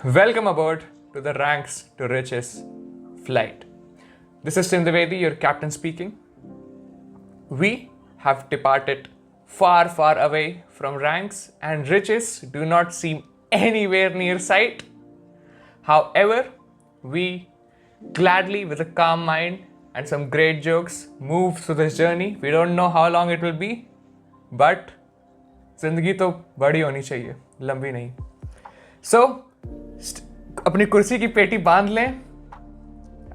Welcome aboard to the Ranks to Riches flight. This is Tim Dwivedi, your captain speaking. We have departed far, far away from ranks, and riches do not seem anywhere near sight. However, we gladly, with a calm mind and some great jokes, move through this journey. We don't know how long it will be, but जिंदगी तो बड़ी होनी चाहिए, लंबी नहीं. So, अपनी कुर्सी की पेटी बांध लें.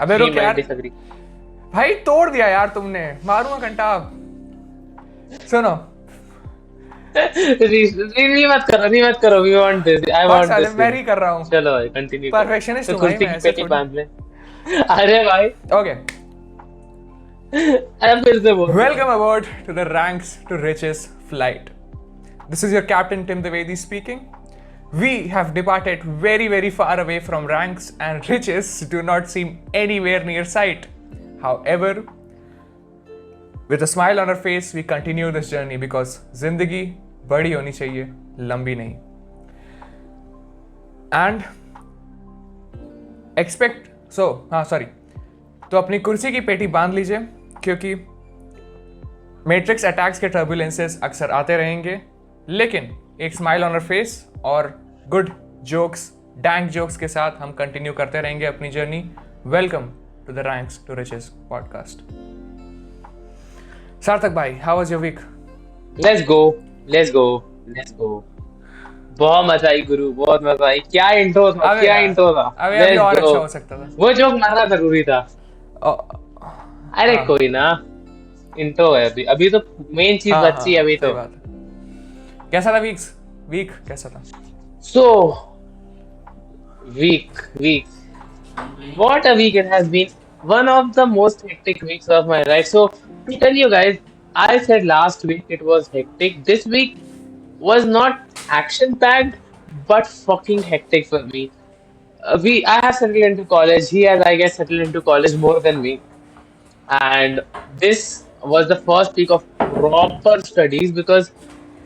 अबे रुक यार, भाई तोड़ दिया यार तुमने, मारूंगा घंटा. सुनो, मत करो. We want this. I want this. मैं ही कर रहा हूँ. चलो भाई, continue. परफेक्शनिस्ट हूँ भाई, मैं ऐसे थोड़ी. बांध ले. अरे भाई. Okay. अब फिर से बोल. Welcome aboard to the Ranks to Riches flight. This is your captain Tim Dwivedi speaking. We have departed very, very far away from ranks, and riches do not seem anywhere near sight. However, with a smile on our face, we continue this journey because जिंदगी बड़ी होनी चाहिए, लंबी नहीं. And expect तो अपनी कुर्सी की पेटी बांध लीजिए, क्योंकि मैट्रिक्स अटैक्स के टर्बुलेंसेस अक्सर आते रहेंगे, लेकिन एक स्माइल ऑन आवर फेस और गुड जोक्स, डैंक जोक्स के साथ हम कंटिन्यू करते रहेंगे अपनी journey. Welcome to the Ranks to Riches podcast. Sarthak भाई, how was your week? Let's go. बहुत मजा आई गुरु, बहुत मजा आई. क्या इंट्रो था. अबे और अच्छा हो सकता था. वो जोक मारना जरूरी था. अरे कोई ना, इंट्रो है अभी तो मेन चीज बची है अभी तो. कैसा था वीक कैसा था? So, week. What a week it has been. One of the most hectic weeks of my life. So, to tell you guys, I said last week it was hectic. This week was not action-packed, but fucking hectic for me. I have settled into college. He has, I guess, settled into college more than me. And this was the first week of proper studies, because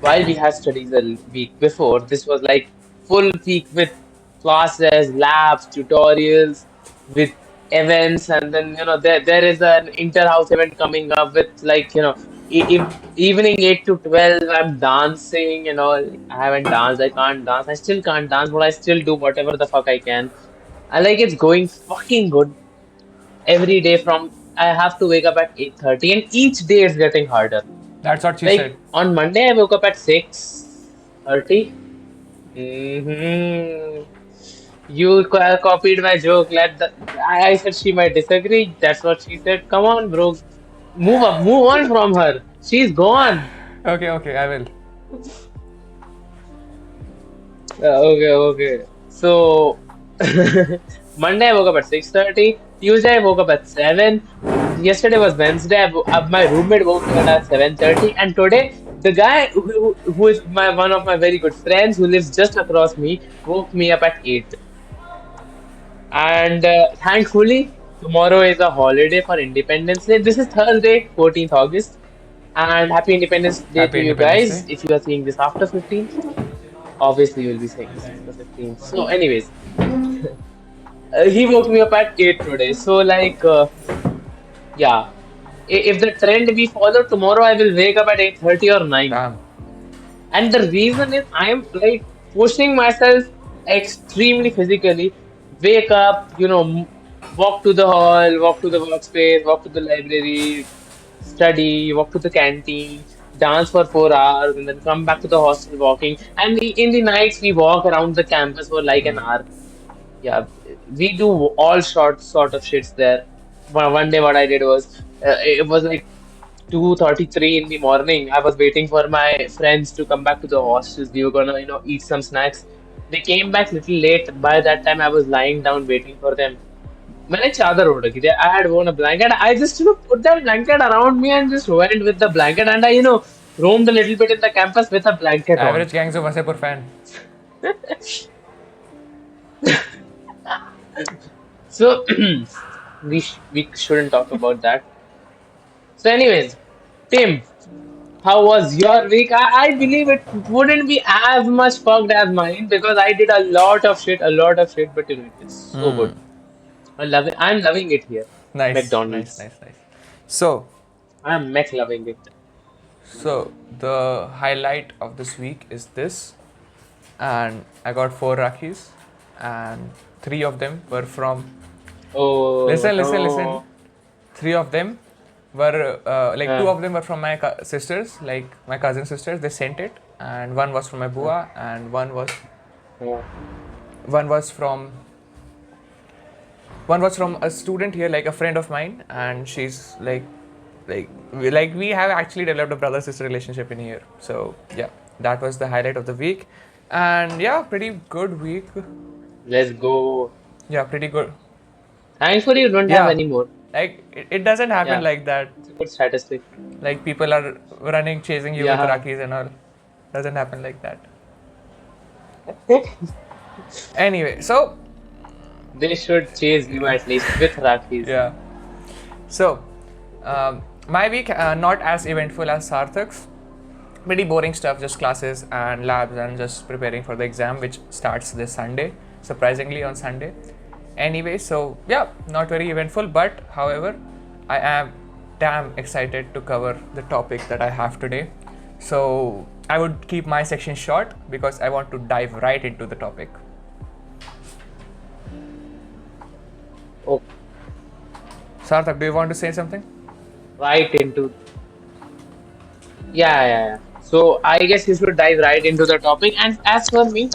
while we had studies a week before, this was like full week with classes, labs, tutorials, with events, and then there is an inter-house event coming up with, like, evening 8 to 12 I'm dancing. I haven't danced, I can't dance, I still can't dance, but I still do whatever the fuck I can. I like it's going fucking good every day. From I have to wake up at 8:30, and each day it's getting harder. That's what she Like said. on Monday, I woke up at 6:30. You copied my joke. I said she might disagree. That's what she said. Come on, bro. Move on from her. She's gone. Okay, I will. Okay. So, Monday I woke up at 6:30. Tuesday I woke up at 7. Yesterday was Wednesday. My roommate woke me up at 7:30. And today, the guy who is one of my very good friends, who lives just across me, woke me up at 8. And thankfully, tomorrow is a holiday for Independence Day. This is Thursday, 14th August. And Happy Independence Day Happy to you Independence guys. Day. If you are seeing this after 15th, obviously you will be seeing this after 15th. So anyways, he woke me up at 8 today. So like, yeah. If the trend we follow, tomorrow I will wake up at 8:30 or 9. Damn. And the reason is I am like pushing myself extremely physically. Wake up, walk to the hall, walk to the workspace, walk to the library, study, walk to the canteen, dance for 4 hours, and then come back to the hostel walking. And in the nights, we walk around the campus for like an hour. Yeah, we do all sort of shits there. One day, what I did was, it was like 2:33 in the morning. I was waiting for my friends to come back to the hostels. We were gonna, eat some snacks. They came back little late. By that time, I was lying down waiting for them. मैंने चादर ओढ़ रखी थी. I had worn a blanket. I just, put that blanket around me and just went with the blanket. And I, roamed a little bit in the campus with a blanket on. Average gangs of Vasepur fan. So, we shouldn't talk about that. So anyways, Tim, How was your week? I believe it wouldn't be as much fucked as mine because I did a lot of shit, but it's so good. I love it. I'm loving it here. Nice, nice, McDonald's. nice, nice. So, I'm mech loving it. so the highlight of this week is this, and I got 4 Rakis, and 3 of them were from. Oh Listen. no. 3 of them were like two Uh, of them were from my sisters, like my cousin sisters. They sent it, and one was from my uh, bua, and uh, one was from one was from a student here, like a friend of mine, and she's like we have actually developed a brother sister relationship in here. So yeah, that was the highlight of the week, and yeah, pretty good week. let's go. Yeah, pretty good. Thankfully, you don't have Yeah, any more. like it doesn't happen Yeah, like that. it's a good statistic. Like people are running, chasing you with Yeah, Rakis and all. Doesn't happen like that. Anyway, so they should chase you at least with Rakis. yeah, so my week not as eventful as Sarthak's. Pretty boring stuff, just classes and labs and just preparing for the exam, which starts this Sunday. Surprisingly, on Sunday. Anyway, so yeah, not very eventful, but however, I am damn excited to cover the topic that I have today. So I would keep my section short because I want to dive right into the topic. Oh, Sarthak, do you want to say something? right into. Yeah. So I guess you should dive right into the topic. And as for me,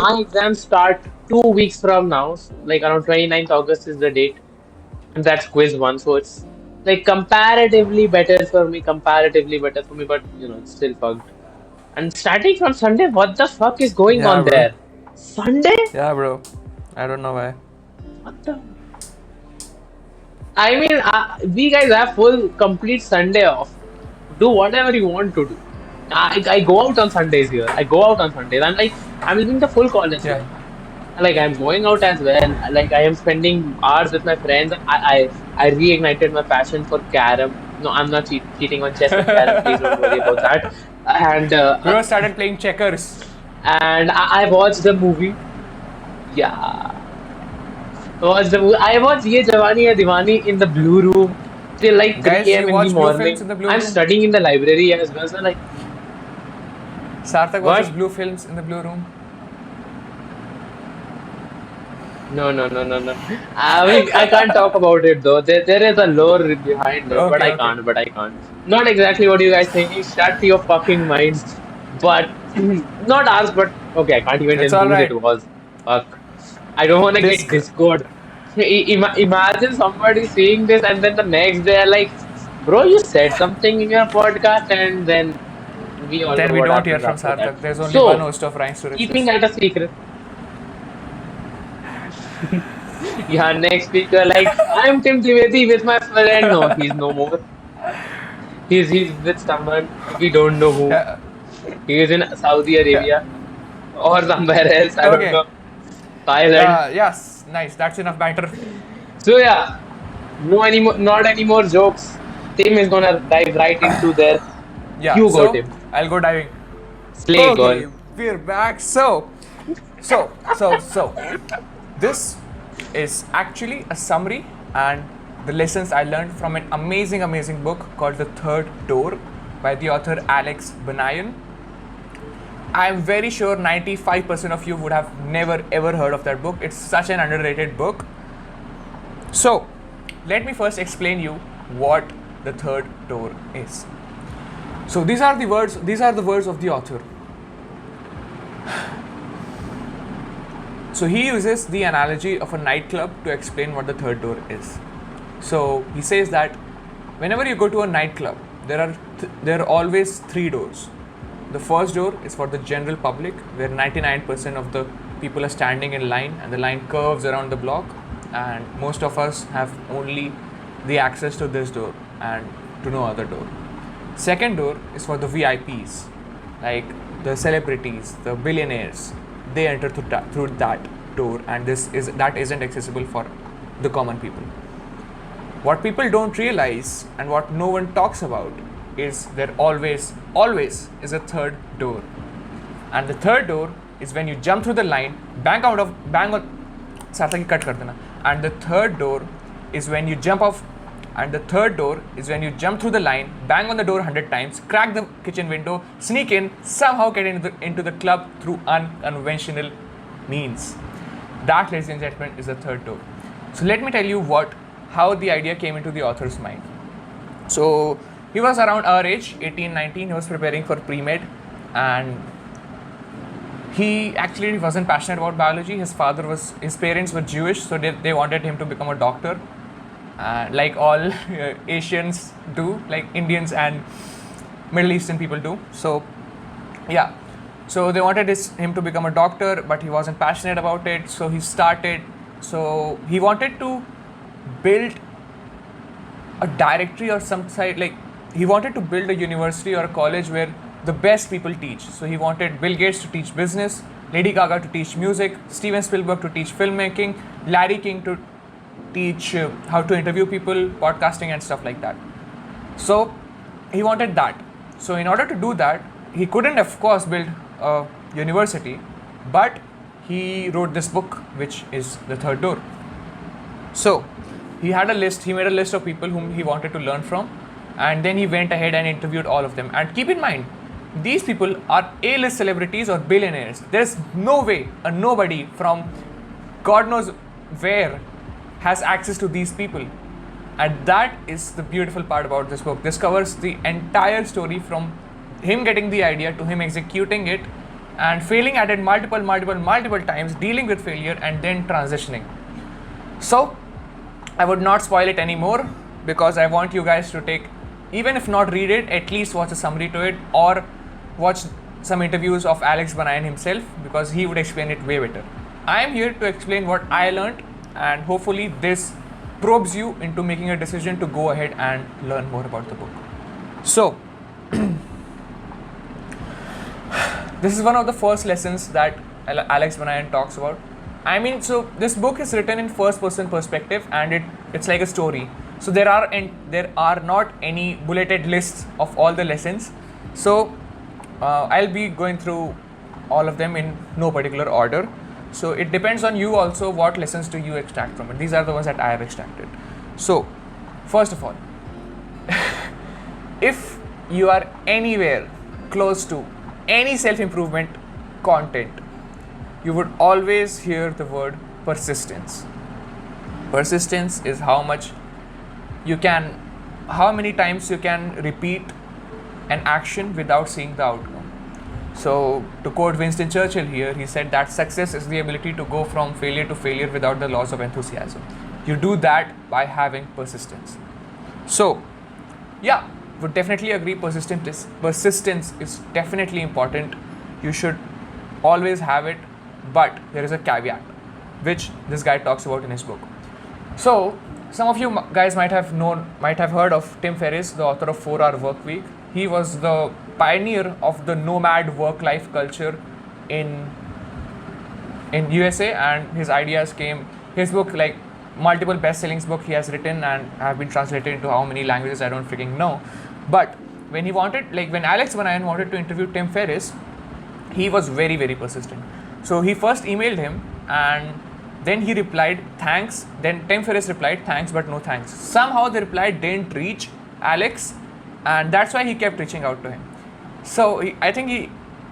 my exams start 2 weeks from now. Like around 29th August is the date. And that's quiz one. So it's like comparatively better for me, but it's still fucked. And starting from Sunday, what the fuck is going Yeah, on bro. there? Sunday? Yeah, bro. I don't know why. What the? I mean, we guys have full complete Sunday off. Do whatever you want to do. I go out on Sundays here. I go out on Sundays. I'm living the full college Yeah. here. Like I'm going out as well. Like I am spending hours with my friends. I reignited my passion for carom. No, I'm not cheating on chess and carom. Please don't worry about that. And Bro started playing checkers. I watched the movie. Yeah, I watched Ye Jawani Hai Diwani in the blue room till like Guys, 3 you a.m. in the watch blue films morning. in the blue I'm room? studying in the library as well. So like, Sarthak watches what? blue films in the blue room. No. I can't talk about it though. There is a lore behind it, but Okay, I okay. can't. But I can't. Not exactly what you guys thinking. Shut your fucking minds. But not us. But okay, I can't even It's tell whose it alright. was. Fuck. I don't want to get Disc. Discord. Imagine somebody seeing this and then the next day are like, bro, you said something in your podcast, and then we all Then know we what don't hear happens from after that. Sarthak. There's only one So, host of Rhymes to keeping Riches. that a secret. Yeah, next speaker, like, I'm Tim Trivedi with my friend. No, he's no more. He's with someone we don't know who. Yeah. He is in Saudi Yeah. Arabia or somewhere else. I don't Okay. know. Thailand. Yes. Nice. That's enough banter. So yeah, no anymore, not any more jokes. Tim is gonna dive right into there. Yeah. You got So him. I'll go diving. Slay girl. Okay. We're back. So. This is actually a summary and the lessons I learned from an amazing book called The Third Door by the author Alex Banayan. I am very sure 95% of you would have never ever heard of that book. It's such an underrated book. So, let me first explain you what The Third Door is. So these are the words of the author. So he uses the analogy of a nightclub to explain what the third door is. So he says that whenever you go to a nightclub, there are always 3 doors. The first door is for the general public, where 99% of the people are standing in line, and the line curves around the block, and most of us have only the access to this door and to no other door. Second door is for the VIPs, like the celebrities, the billionaires. They enter through that door, and that isn't accessible for the common people. What people don't realize and what no one talks about is there always is a third door. And the third door is when you jump through the line, bang on Sarthak ki cut kar dena. And the third door is when you jump off, and the third door is when you jump through the line, bang on the door 100 times, crack the kitchen window, sneak in, somehow get into the club through unconventional means. That, ladies and gentlemen, is the third door. So let me tell you how the idea came into the author's mind. So he was around our age, 18, 19. He was preparing for pre-med, and he actually wasn't passionate about biology. His parents were Jewish, so they wanted him to become a doctor, like all Asians do, like Indians and Middle Eastern people do. So yeah, so they wanted him to become a doctor, but he wasn't passionate about it. So he wanted to build a directory or some site, like he wanted to build a university or a college where the best people teach. So he wanted Bill Gates to teach business, Lady Gaga to teach music, Steven Spielberg to teach filmmaking, Larry King to teach how to interview people, podcasting and stuff like that. So he wanted that. So in order to do that, he couldn't of course build a university, but he wrote this book, which is The Third Door. So he made a list of people whom he wanted to learn from, and then he went ahead and interviewed all of them. And keep in mind, these people are A-list celebrities or billionaires. There's no way a nobody from God knows where has access to these people. And that is the beautiful part about this book. This covers the entire story from him getting the idea to him executing it and failing at it multiple times, dealing with failure and then transitioning. So I would not spoil it anymore, because I want you guys to take, even if not read it, at least watch a summary to it, or watch some interviews of Alex Banayan himself, because he would explain it way better. I am here to explain what I learned, and hopefully this probes you into making a decision to go ahead and learn more about the book. So this is one of the first lessons that Alex Banayan talks about. I mean, so this book is written in first person perspective, and it's like a story. So there are not any bulleted lists of all the lessons. So I'll be going through all of them in no particular order. So it depends on you also, what lessons do you extract from it. These are the ones that I have extracted. So first of all, if you are anywhere close to any self-improvement content, you would always hear the word persistence. Persistence is how many times you can repeat an action without seeing the outcome. So to quote Winston Churchill here, he said that success is the ability to go from failure to failure without the loss of enthusiasm. You do that by having persistence. So yeah, would definitely agree, persistence is definitely important. You should always have it, but there is a caveat, which this guy talks about in his book. So some of you guys might have heard of Tim Ferriss, the author of 4-Hour Workweek. He was the pioneer of the nomad work-life culture in USA, and his ideas came. His book, like multiple best-selling book he has written and have been translated into how many languages I don't freaking know. But when Alex Banayan wanted to interview Tim Ferriss, he was very, very persistent. So he first emailed him, and then he replied, thanks. Then Tim Ferriss replied, thanks, but no thanks. Somehow the reply didn't reach Alex, and that's why he kept reaching out to him. So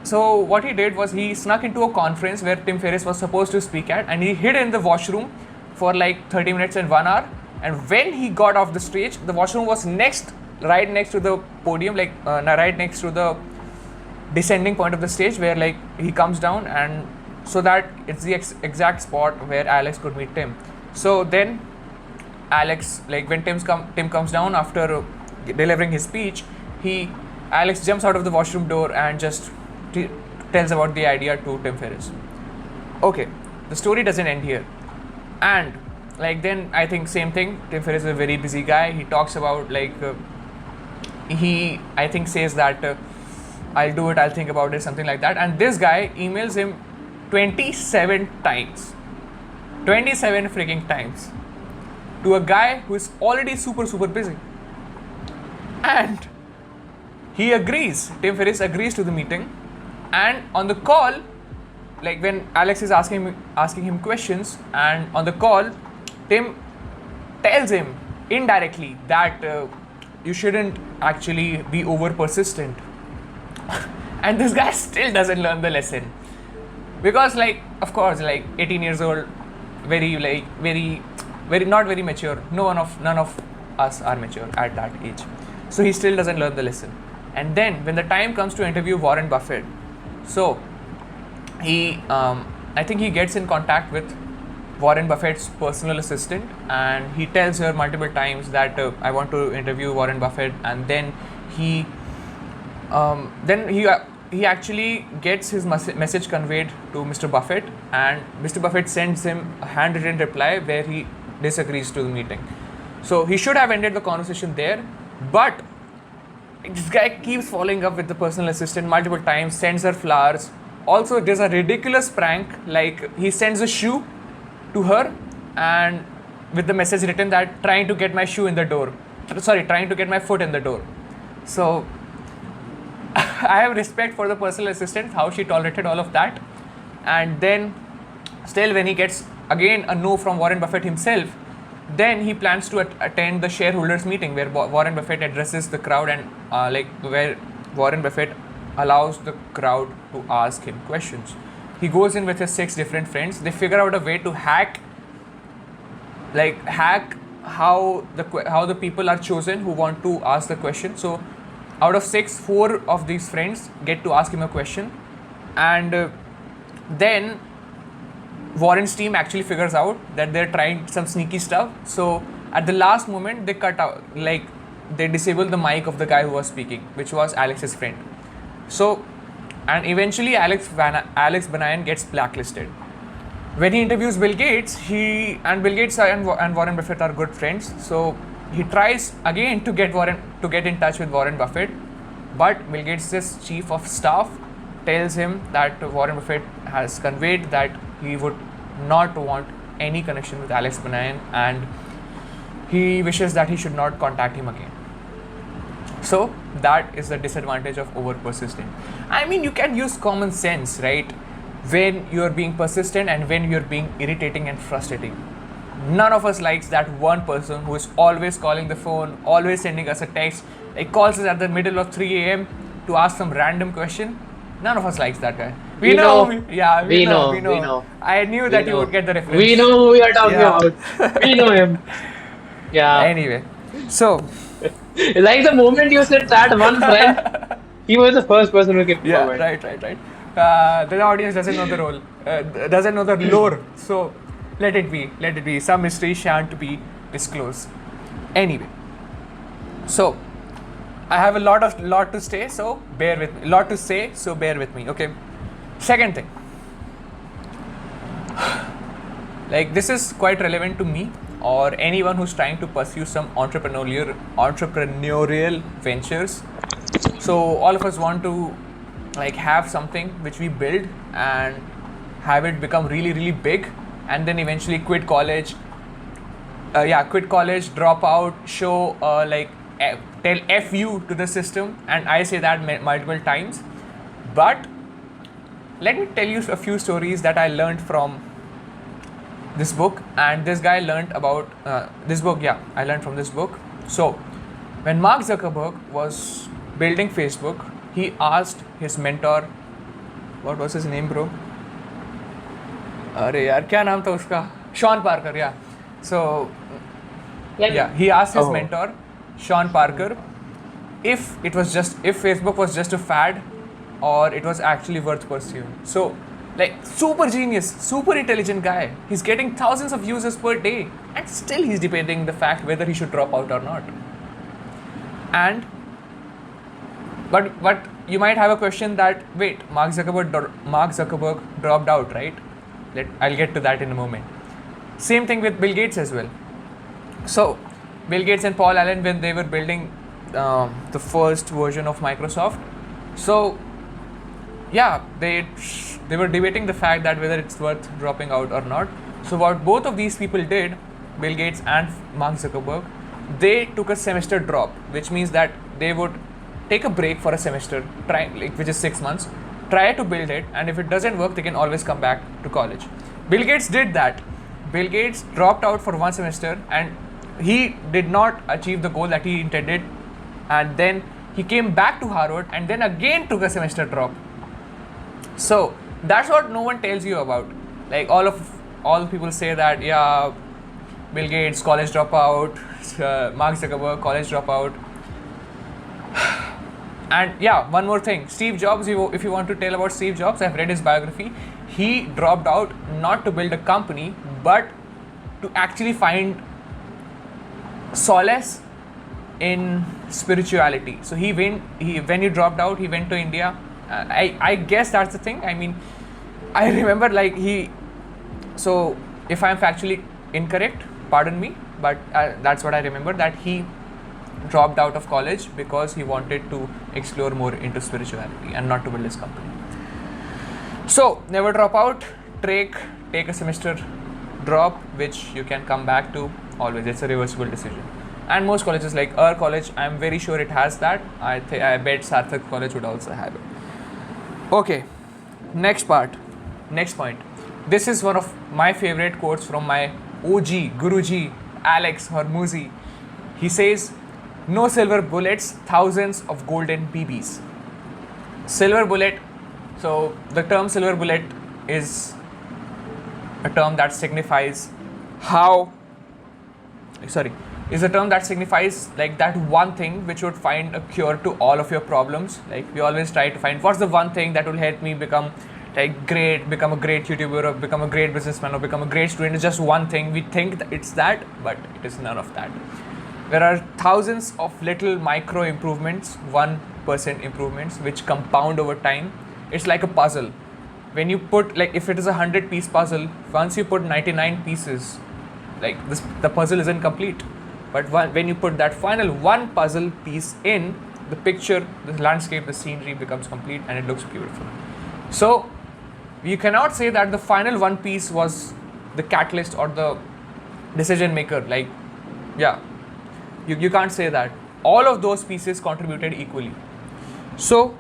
so what he did was he snuck into a conference where Tim Ferriss was supposed to speak at, and he hid in the washroom for like 30 minutes and 1 hour. And when he got off the stage, the washroom was right next to the podium, right next to the descending point of the stage where like he comes down, and so that it's the exact spot where Alex could meet Tim. So then Alex, like when Tim comes down after delivering his speech, Alex jumps out of the washroom door and just tells about the idea to Tim Ferriss. Okay, the story doesn't end here. And then I think same thing, Tim Ferriss is a very busy guy. He talks about he says that I'll do it, I'll think about it, something like that. And this guy emails him 27 times. 27 freaking times. To a guy who is already super, super busy. And He agrees. Tim Ferriss agrees to the meeting, and on the call, like when Alex is asking him questions, and on the call, Tim tells him indirectly that you shouldn't actually be over persistent. And this guy still doesn't learn the lesson, because like, of course, like 18 years old, very not very mature. None of us are mature at that age, so he still doesn't learn the lesson. And then when the time comes to interview Warren Buffett, so he I think he gets in contact with Warren Buffett's personal assistant, and he tells her multiple times that I want to interview Warren Buffett. And then he he actually gets his message conveyed to Mr. Buffett, and Mr. Buffett sends him a handwritten reply where he disagrees to the meeting. So he should have ended the conversation there, but this guy keeps following up with the personal assistant multiple times, sends her flowers. Also, there's a ridiculous prank, like he sends a shoe to her, and with the message written that trying to get my shoe in the door, trying to get my foot in the door. So I have respect for the personal assistant, how she tolerated all of that. And then still, when he gets again a no from Warren Buffett himself, then he plans to attend the shareholders meeting where Warren Buffett addresses the crowd, and where Warren Buffett allows the crowd to ask him questions. He goes in with his 6 different friends. They figure out a way to hack how the people are chosen who want to ask the question. So out of 6, 4 of these friends get to ask him a question, and then Warren's team actually figures out that they're trying some sneaky stuff. So at the last moment, they cut out, like they disable the mic of the guy who was speaking, which was Alex's friend. So, and eventually Alex Banayan gets blacklisted. When he interviews Bill Gates, Bill Gates and Warren Buffett are good friends. So he tries again to get in touch with Warren Buffett, but Bill Gates' chief of staff tells him that Warren Buffett has conveyed that he would not want any connection with Alex Banayan, and he wishes that he should not contact him again. So that is the disadvantage of over persistent. I mean, you can use common sense, right? When you're being persistent and when you're being irritating and frustrating. None of us likes that one person who is always calling the phone, always sending us a text, like calls us at the middle of 3 a.m. to ask some random question. None of us likes that guy. We know. I knew that you would get the reference. We know who we are talking about. We know him. Yeah. Anyway, so like the moment you said that one friend, he was the first person who came forward. Right. The audience doesn't know the role, doesn't know the lore. So let it be. Some mystery shan't be disclosed. Anyway, so I have a lot to say, so bear with me. Lot to say, so bear with me. Okay. Second thing, like this is quite relevant to me or anyone who's trying to pursue some entrepreneurial ventures. So all of us want to like have something which we build and have it become really big, and then eventually quit college, drop out, show tell F you to the system, and I say that multiple times. But let me tell you a few stories that I learned from this book, and this guy learned about this book. I learned from this book. So when Mark Zuckerberg was building Facebook, he asked his mentor, what was his name, bro? अरे यार क्या नाम था उसका? Sean Parker, yeah. So he asked his mentor, Sean Parker, if Facebook was just a fad or it was actually worth pursuing. So like super genius, super intelligent guy. He's getting thousands of users per day, and still he's debating the fact whether he should drop out or not. And but you might have a question that, wait, Mark Zuckerberg dropped out, right? I'll get to that in a moment. Same thing with Bill Gates as well. So Bill Gates and Paul Allen, when they were building the first version of Microsoft, so they were debating the fact that whether it's worth dropping out or not. So what both of these people did, Bill Gates and Mark Zuckerberg, they took a semester drop, which means that they would take a break for a semester, try which is 6 months, try to build it, and if it doesn't work, they can always come back to college. Bill Gates did that. Bill Gates dropped out for one semester and he did not achieve the goal that he intended, and then he came back to Harvard and then again took a semester drop. So that's what no one tells you about. Like all people say that, yeah, Bill Gates college dropout, Mark Zuckerberg college dropout. And yeah, one more thing, Steve Jobs, if you want to tell about Steve Jobs, I've read his biography. He dropped out not to build a company, but to actually find solace in spirituality. So when he dropped out, he went to India. I guess that's the thing. I mean, I remember so if I'm factually incorrect, pardon me, but that's what I remember, that he dropped out of college because he wanted to explore more into spirituality and not to build his company. So never drop out, take a semester drop, which you can come back to always. It's a reversible decision. And most colleges, like our college, I'm very sure it has that. I bet Sarthak College would also have it. Okay, next point. This is one of my favorite quotes from my OG, Guruji, Alex Hormuzzi. He says, "No silver bullets, thousands of golden BBs." Silver bullet. So the term silver bullet is a term that signifies like that one thing which would find a cure to all of your problems. Like we always try to find what's the one thing that will help me become a great YouTuber, or become a great businessman, or become a great student. It's just one thing. We think that it's that, but it is none of that. There are thousands of little micro improvements, 1% improvements, which compound over time. It's like a puzzle. When you put, like, if it is a 100-piece puzzle, once you put 99 pieces, like the puzzle isn't complete. But when you put that final one puzzle piece in, the picture, the landscape, the scenery becomes complete and it looks beautiful. So you cannot say that the final one piece was the catalyst or the decision maker. Like, yeah, you can't say that. All of those pieces contributed equally. So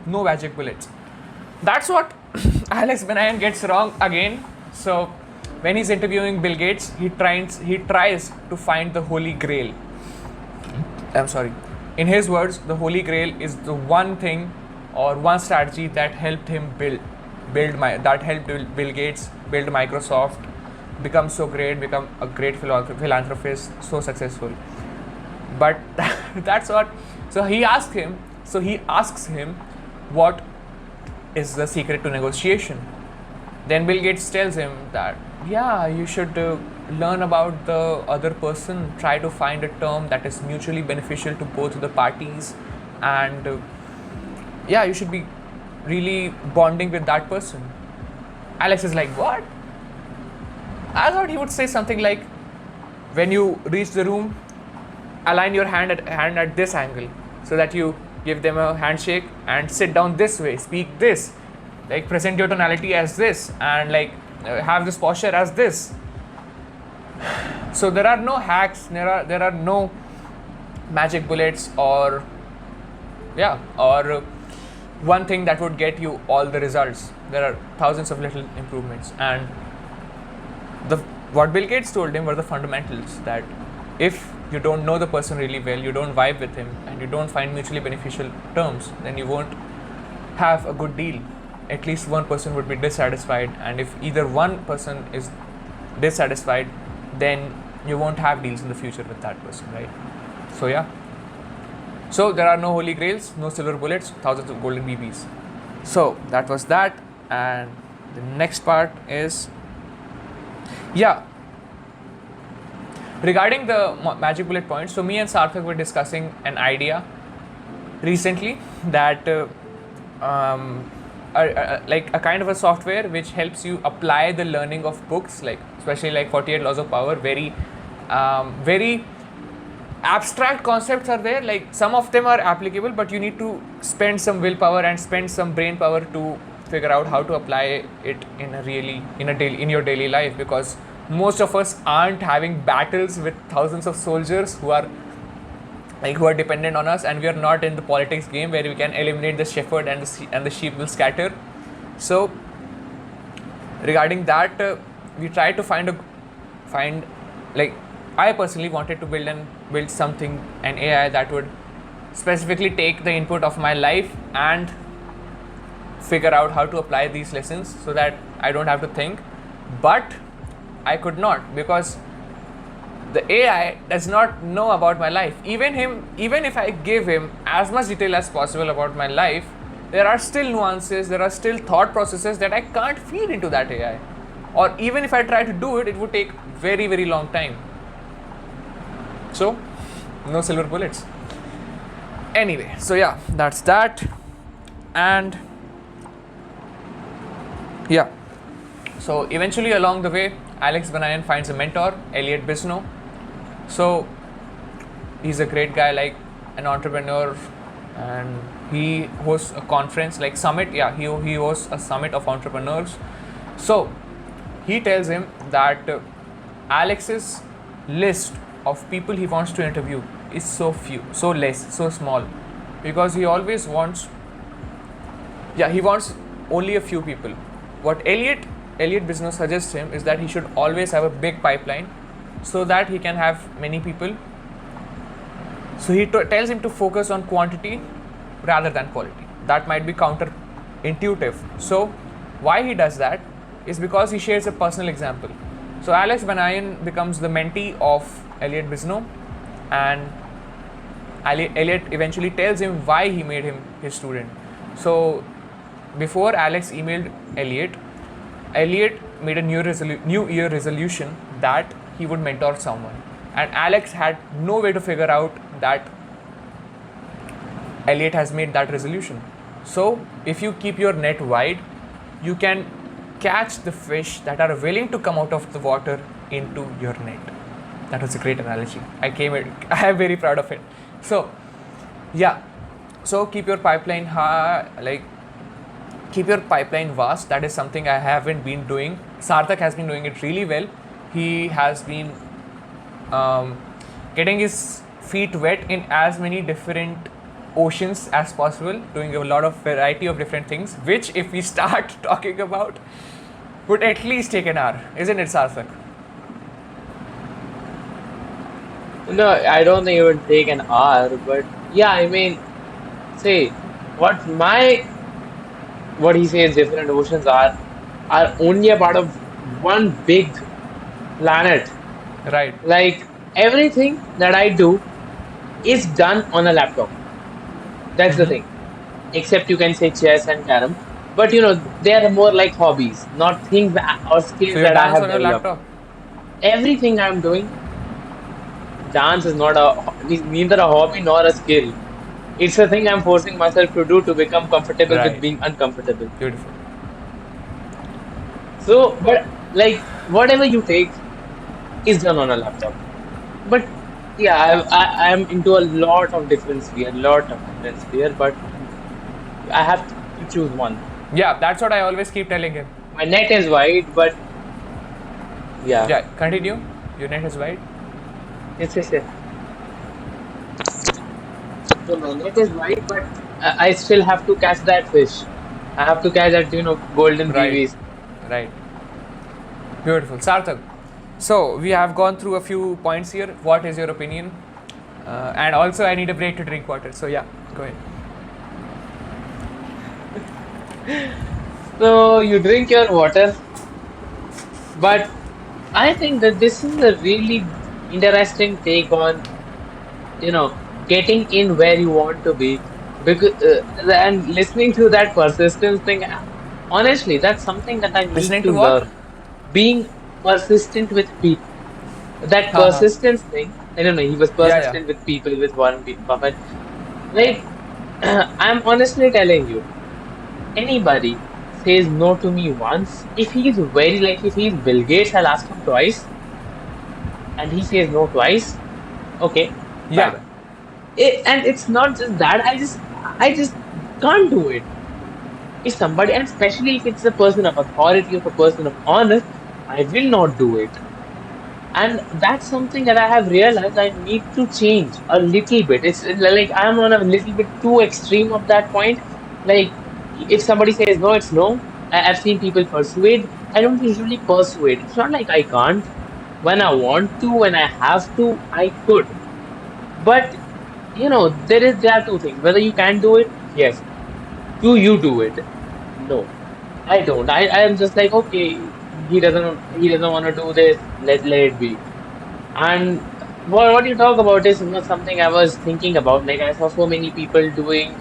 no magic bullets. That's what Alex Banayan gets wrong again. So when he's interviewing Bill Gates, he tries to find the holy grail. In his words, the holy grail is the one thing or one strategy that helped him Bill Gates build Microsoft, become so great, become a great philanthropist, so successful. But that's what. So he asks him, what is the secret to negotiation? Then Bill Gates tells him that, yeah, you should learn about the other person, try to find a term that is mutually beneficial to both the parties, and yeah, you should be really bonding with that person. Alex is like, what? I thought he would say something like, when you reach the room, align your hand at this angle, so that you give them a handshake and sit down this way, speak this, like present your tonality as this, and like have this posture as this. So there are no hacks, there are no magic bullets or one thing that would get you all the results. There are thousands of little improvements, and what Bill Gates told him were the fundamentals, that if you don't know the person really well, you don't vibe with him, and you don't find mutually beneficial terms, then you won't have a good deal. At least one person would be dissatisfied, and if either one person is dissatisfied, then you won't have deals in the future with that person, right? So yeah. So there are no holy grails, no silver bullets, thousands of golden BBs. So that was that, and the next part is, regarding the magic bullet points. So me and Sarthak were discussing an idea recently that like a kind of a software which helps you apply the learning of books, like especially like 48 Laws of Power. Very abstract concepts are there. Like some of them are applicable, but you need to spend some willpower and spend some brain power to figure out how to apply it in your daily life, because most of us aren't having battles with thousands of soldiers who are like who are dependent on us, and we are not in the politics game where we can eliminate the shepherd and the sheep will scatter. So regarding that, we try to find like I personally wanted to build something, an AI that would specifically take the input of my life and figure out how to apply these lessons so that I don't have to think. But I could not, because the AI does not know about my life. Even if I give him as much detail as possible about my life, there are still nuances, there are still thought processes that I can't feed into that AI. Or even if I try to do it, it would take very, very long time. So, no silver bullets. Anyway, so yeah, that's that. And yeah, so eventually along the way, Alex Banayan finds a mentor, Elliot Bisno. So he's a great guy, like an entrepreneur, and he hosts a conference like summit. Yeah, he hosts a summit of entrepreneurs. So he tells him that Alex's list of people he wants to interview is so few, so less, so small, because he always wants, yeah, he wants only a few people. What Elliot Business suggests him is that he should always have a big pipeline so that he can have many people. So he tells him to focus on quantity rather than quality. That might be counterintuitive. So why he does that is because he shares a personal example. So Alex Banayan becomes the mentee of Elliot Bisno, and Elliot eventually tells him why he made him his student. So before Alex emailed Elliot, Elliot made a new year resolution that he would mentor someone, and Alex had no way to figure out that Elliot has made that resolution. So if you keep your net wide, you can catch the fish that are willing to come out of the water into your net. That was a great analogy. I am very proud of it. So yeah, so keep your pipeline keep your pipeline vast. That is something I haven't been doing. Sarthak has been doing it really well. He has been getting his feet wet in as many different oceans as possible, doing a lot of variety of different things, which if we start talking about would at least take an hour, isn't it, Sarthak? No, I don't think it would take an hour, but yeah, I mean, say what my what he says different oceans are only a part of one big planet. Right. Like everything that I do is done on a laptop. That's the thing. Except you can say chess and carom. But they are more like hobbies, not things or So skills you that I dance have on your developed. laptop? Everything I'm doing, dance is not neither a hobby nor a skill. It's a thing I'm forcing myself to do to become comfortable with Right. being uncomfortable. Beautiful. So, but like whatever you take is done on a laptop. But yeah, I'm into a lot of different sphere, but I have to choose one. Yeah, that's what I always keep telling him. My net is wide, but yeah, Yeah, continue. Your net is wide. it's so my net is wide, but I still have to catch that fish. I have to catch that golden Right. BVs. Right. Beautiful. Sarthak. So we have gone through a few points here. What is your opinion? And also, I need a break to drink water. So yeah, go ahead. So you drink your water, but I think that this is a really interesting take on getting in where you want to be, because and listening to that persistence thing. Honestly, that's something that I need Listening to to what? learn. Being persistent with people. That Haha. persistence thing. I don't know. He was Yeah, yeah. persistent with people with Warren Buffett. Like, I'm honestly telling you, anybody says no to me once, if he's very like if he's Bill Gates, I'll ask him twice, and he says no twice. Okay, bye Yeah. bye. And it's not just that. I just can't do it. If somebody, and especially if it's a person of authority, of a person of honor, I will not do it. And that's something that I have realized I need to change a little bit. It's like I'm on a little bit too extreme of that point. Like if somebody says no, it's no. I've seen people persuade. I don't usually persuade. It's not like I can't. When I want to, when I have to, I could. But there are two things. Whether you can do it, yes. Do you do it? No. I don't. I am just like, okay, he doesn't want to do this. Let it be. And what you talk about is not something I was thinking about. Like I saw so many people doing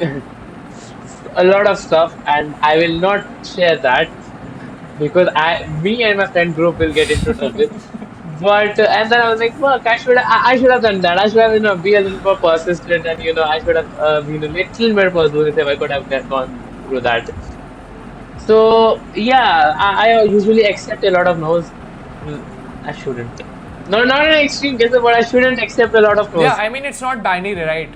a lot of stuff, and I will not share that because me and my friend group will get into trouble. But and then I was like, fuck, I should have done that. I should have be a little more persistent, and I should have been a little more persuasive if I could have gone through that. So yeah, I usually accept a lot of no's. Mm, I shouldn't. No, not an extreme case, but I shouldn't accept a lot of Yeah, no's. I mean, it's not binary, right?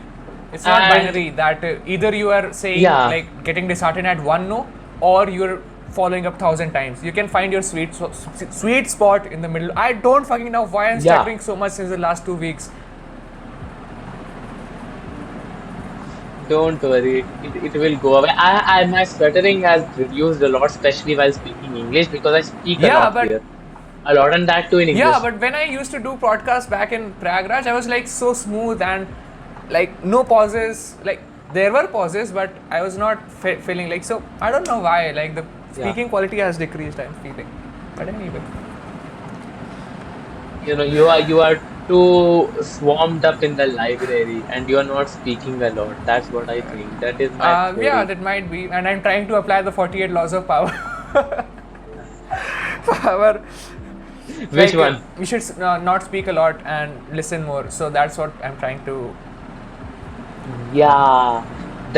It's not And binary that either you are saying, yeah, like, getting disheartened at one no, or you're following up 1,000 times. You can find your sweet spot in the middle. I don't fucking know why I'm yeah, stuttering so much since the last 2 weeks. don't worry, it will go away. My stuttering has reduced a lot, especially while speaking English because I speak a Yeah, lot but here, a lot, and that too in Yeah, English. but when I used to do podcasts back in Prayagraj, I was like so smooth and like no pauses. Like there were pauses, but I was not feeling like so. I don't know why. Like the Yeah, speaking quality has decreased. I'm feeling, but anyway. you are too swarmed up in the library, and you are not speaking a lot. That's what I think. That is my Yeah, theory. that might be. And I'm trying to apply the 48 laws of power. Power. Which Like one? we should not speak a lot and listen more. So that's what I'm trying to. Yeah,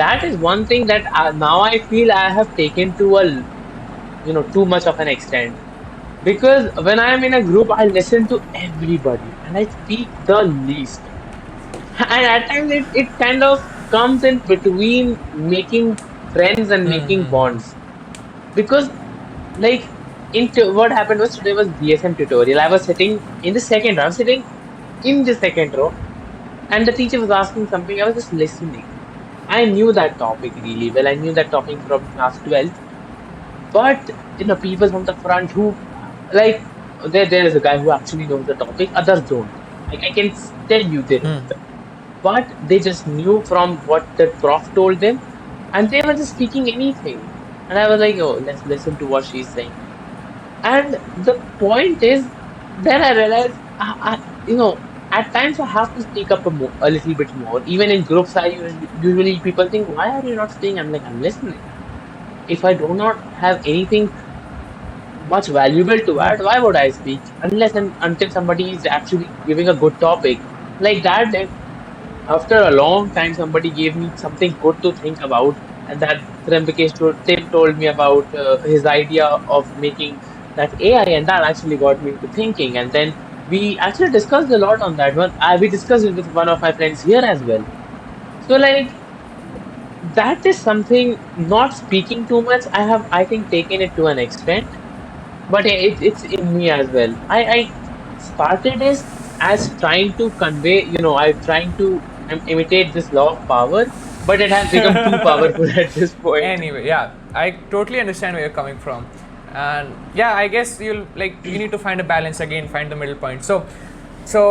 that is one thing that now I feel I have taken to too much of an extent. Because when I am in a group, I listen to everybody and I speak the least. And at times it kind of comes in between making friends and making bonds. Because like what happened was today was DSM tutorial. I was sitting in the second row. I was sitting in the second row and the teacher was asking something. I was just listening. I knew that topic really well. I knew that topic from class 12th. But people from the front who like there is a guy who actually knows the topic, others don't. Like I can tell you they don't. But they just knew from what the prof told them, and they were just speaking anything. And I was like, oh, let's listen to what she's saying. And the point is, then I realized, at times I have to speak up a little bit more. Even in groups, usually people think, why are you not speaking? I'm like, I'm listening. If I do not have anything much valuable to add, why would I speak? Unless and until somebody is actually giving a good topic. Like that day, after a long time, somebody gave me something good to think about, and that Tim told me about his idea of making that AI, and that actually got me into thinking. And then we actually discussed a lot on that one. We discussed it with one of my friends here as well. So like that is something not speaking too much. I think taken it to an extent, but it's in me as well. I started as trying to convey, I'm trying to imitate this law of power, but it has become too powerful at this point. Anyway, yeah, I totally understand where you're coming from, and yeah, I guess you need to find a balance again, find the middle point. So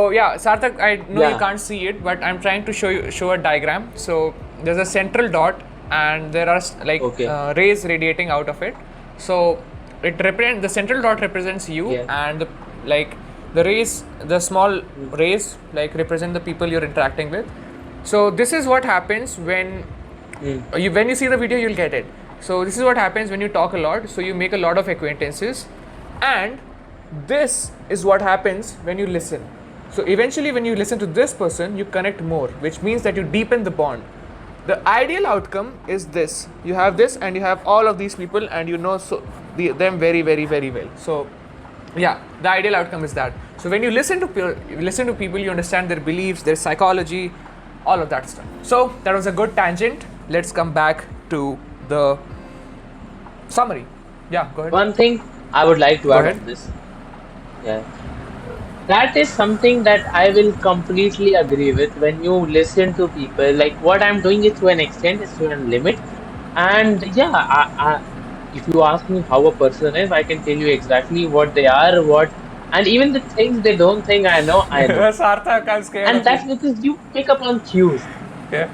yeah, Sarthak, I know you Yeah. can't see it, but I'm trying to show a diagram. So there's a central dot, and there are Okay. rays radiating out of it. So the central dot represents you, Yeah. and the small rays represent the people you're interacting with. So this is what happens Mm. when you see the video, you'll get it. So this is what happens when you talk a lot. So you make a lot of acquaintances, and this is what happens when you listen. So eventually, when you listen to this person, you connect more, which means that you deepen the bond. The ideal outcome is this: you have this, and you have all of these people, and you know them very, very, very well. So yeah, the ideal outcome is that. So when you listen to people, you understand their beliefs, their psychology, all of that stuff. So that was a good tangent. Let's come back to the summary. Yeah, go ahead. One thing I would like to Go add ahead. on this. Yeah. That is something that I will completely agree with. When you listen to people, like what I'm doing is to an extent, is to a limit. And yeah, if you ask me how a person is, I can tell you exactly what they are, and even the things they don't think I know, I know. Sarthak, I'm scared And of you. that's because you pick up on cues. Yeah.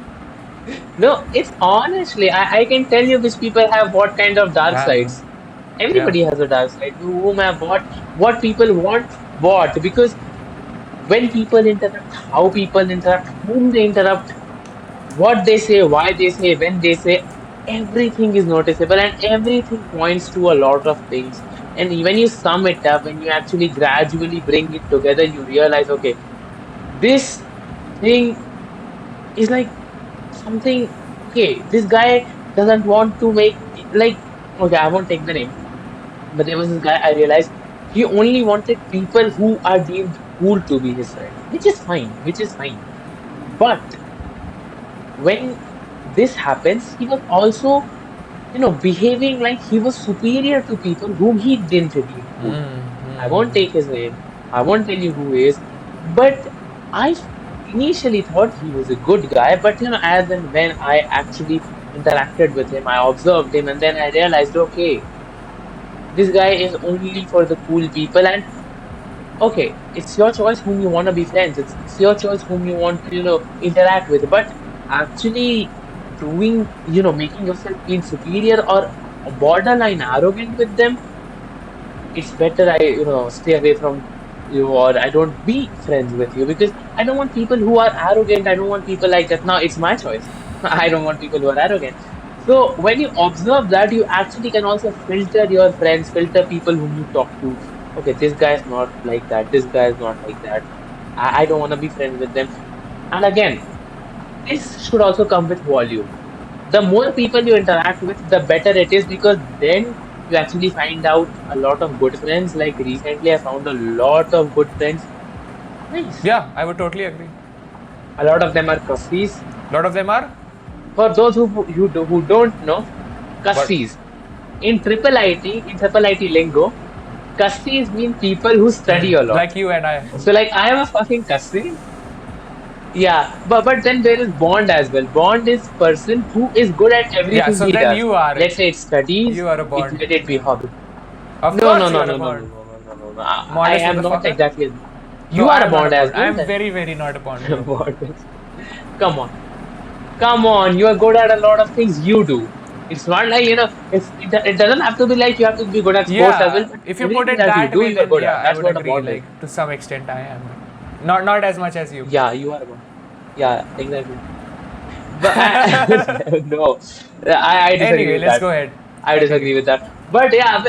No, it's honestly, I can tell you which people have what kind of dark Yeah, man. sides. Yeah. Everybody has a dark side. Whom have what people want, what. Because when people interrupt, how people interrupt, whom they interrupt, what they say, why they say, when they say, everything is noticeable and everything points to a lot of things. And when you sum it up, when you actually gradually bring it together, you realize, okay, this thing is like something, okay, this guy doesn't want to make, like, okay, I won't take the name, but there was this guy I realized he only wanted people who are deemed cool to be his friends, which is fine, which is fine. But when this happens, he was also, behaving like he was superior to people whom he didn't deem cool. I won't take his name. I won't tell you who he is. But I initially thought he was a good guy. But as and when I actually interacted with him, I observed him, and then I realized, okay, this guy is only for the cool people. And okay, it's your choice whom you want to be friends. It's your choice whom you want to, interact with. But actually doing, making yourself feel superior or borderline arrogant with them, it's better I, stay away from you, or I don't be friends with you, because I don't want people who are arrogant. I don't want people like that. Now it's my choice. I don't want people who are arrogant. So when you observe that, you actually can also filter your friends, filter people whom you talk to. Okay, this guy is not like that. This guy is not like that. I don't want to be friends with them. And again, this should also come with volume. The more people you interact with, the better it is, because then you actually find out a lot of good friends. Like recently, I found a lot of good friends. Nice. Yeah, I would totally agree. A lot of them are cussies. A lot of them are For those who don't know, what? cussies. In triple IT lingo, cussies mean people who study a lot. Like you and I. So like I am a fucking cussy. Yeah, but then there is Bond as well. Bond is person who is good at Yeah, everything so he then does. you are it. Let's say it's studies, You are a Bond. let it be hobby. Of No, no, course you no, are a no, no, no, Bond. no, no, no, no, no. I Modest am not motherfucker. exactly. No, You I are a am not a Bond Bond. as I well, am then. very, very not a Bond, bro. Bond. Come on, come on. You are good at a lot of things you do. It's not like, it doesn't have to be like you have to be good at sports as well, Yeah, but if you put everything it that you that do, way, you are then good yeah, at. I That's would what a agree. Bond Like is. to some extent, I am. Not as much as you. Yeah, you are a Bond. Yeah, exactly. But no, I disagree Anyway, with let's that. go ahead. I Continue. disagree with that. But yeah,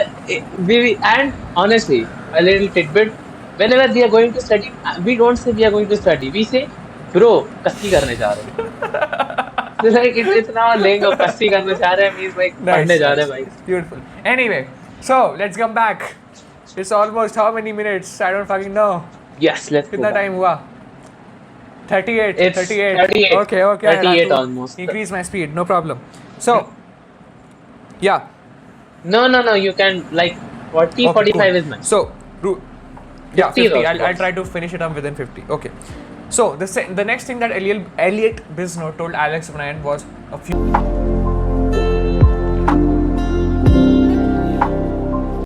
and honestly, a little tidbit. Whenever we are going to study, we don't say we are going to study. We say, bro, kassi karne ja rahe. So like it's now a lingo. Kassi karne ja rahe means like padhne Nice, ja rahe nice, bhai. nice. Beautiful. Anyway, so let's come back. It's almost how many minutes? I don't fucking know. Yes, let's go कितना back. time हुआ? 38, It's 38. 38, Okay, okay. I'll have 38 to almost. increase my speed. No problem. So, yeah. No, no, no. You can like 40, Okay, cool. 45 is nice. So, yeah, 50 is 50. also I'll try works. to finish it up within 50. Okay. So, the next thing that Elliot Bisno told Alex Banayan was a few.